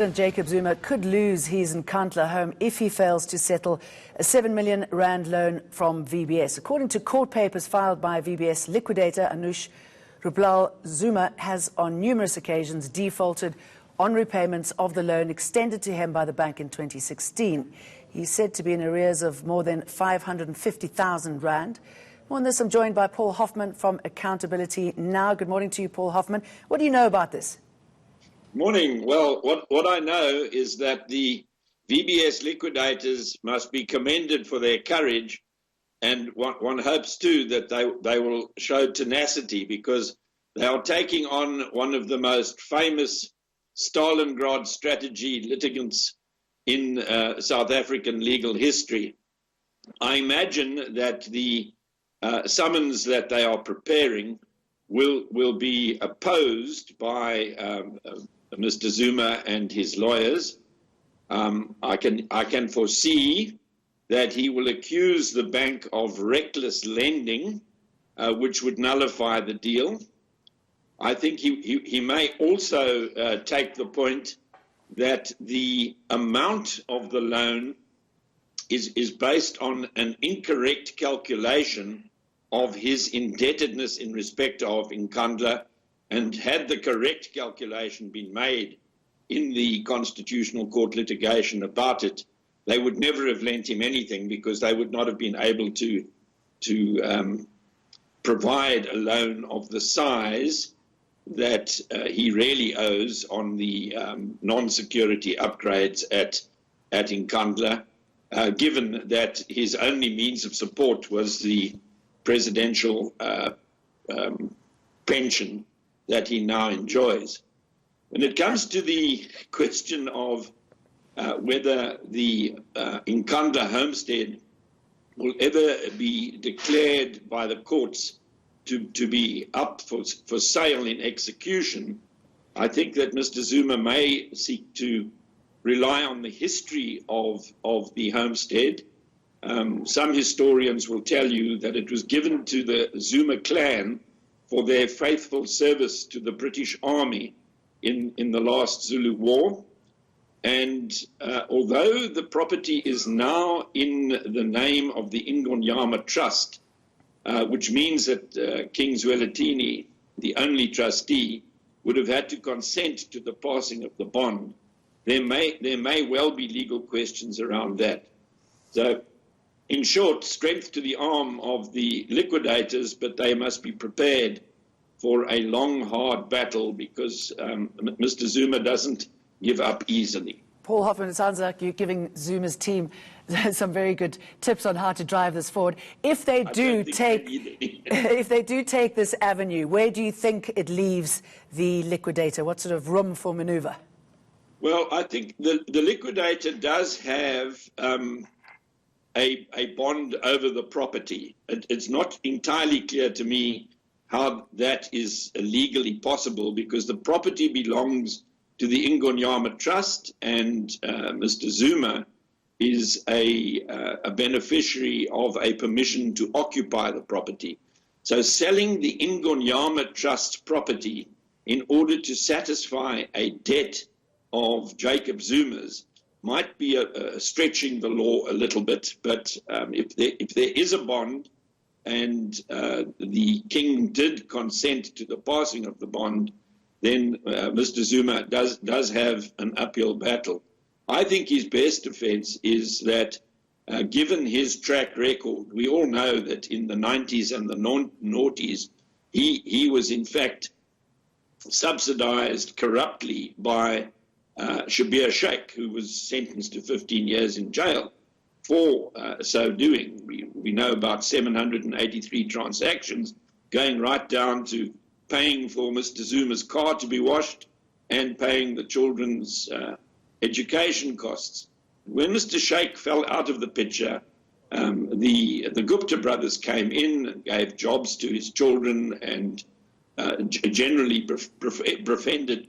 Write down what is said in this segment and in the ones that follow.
President Jacob Zuma could lose his Nkandla home if he fails to settle a R7 million loan from VBS. According to court papers filed by VBS liquidator Anush Rublal, Zuma has on numerous occasions defaulted on repayments of the loan extended to him by the bank in 2016. He's said to be in arrears of more than 550,000 rand. More on this, I'm joined by Paul Hoffman from Accountability Now. Good morning to you, Paul Hoffman. What do you know about this? Morning. Well, what I know is that the VBS liquidators must be commended for their courage, and one hopes too that they will show tenacity, because they are taking on one of the most famous Stalingrad strategy litigants in South African legal history. I imagine that the summons that they are preparing will be opposed by Mr. Zuma and his lawyers. I can foresee that he will accuse the bank of reckless lending, which would nullify the deal. I think he may also take the point that the amount of the loan is based on an incorrect calculation of his indebtedness in respect of Nkandla, and had the correct calculation been made in the Constitutional Court litigation about it, they would never have lent him anything, because they would not have been able to provide a loan of the size that he really owes on the non-security upgrades at Nkandla, given that his only means of support was the presidential pension that he now enjoys. When it comes to the question of whether the Nkandla homestead will ever be declared by the courts to be up for sale in execution, I think that Mr. Zuma may seek to rely on the history of the homestead. Some historians will tell you that it was given to the Zuma clan for their faithful service to the British Army in the last Zulu War. And although the property is now in the name of the Nkandla Trust, which means that King Zwelithini, the only trustee, would have had to consent to the passing of the bond, there may well be legal questions around that. So, in short, strength to the arm of the liquidators, but they must be prepared for a long, hard battle, because Mr. Zuma doesn't give up easily. Paul Hoffman, it sounds like you're giving Zuma's team some very good tips on how to drive this forward. If they do take this avenue, where do you think it leaves the liquidator? What sort of room for maneuver? Well, I think the liquidator does have a bond over the property. It's not entirely clear to me how that is legally possible, because the property belongs to the Nkandla Trust, and Mr. Zuma is a beneficiary of a permission to occupy the property. So selling the Nkandla Trust property in order to satisfy a debt of Jacob Zuma's might be stretching the law a little bit, but if there is a bond, and the king did consent to the passing of the bond, then Mr. Zuma does have an uphill battle. I think his best defense is that, given his track record, we all know that in the 90s and the noughties, he was in fact subsidized corruptly by Shabir Sheikh, who was sentenced to 15 years in jail for so doing. We know about 783 transactions, going right down to paying for Mr. Zuma's car to be washed and paying the children's education costs. When Mr. Sheikh fell out of the picture, the Gupta brothers came in and gave jobs to his children, and generally befriended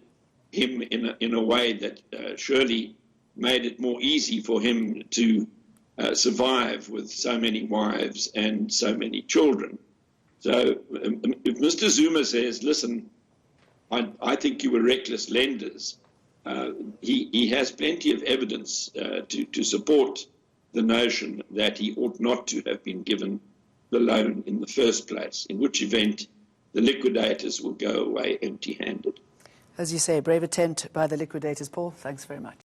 him in a way that surely made it more easy for him to survive with so many wives and so many children. So if Mr. Zuma says, listen, I think you were reckless lenders, he has plenty of evidence to support the notion that he ought not to have been given the loan in the first place, in which event the liquidators will go away empty-handed. As you say, brave attempt by the liquidators. Paul, thanks very much.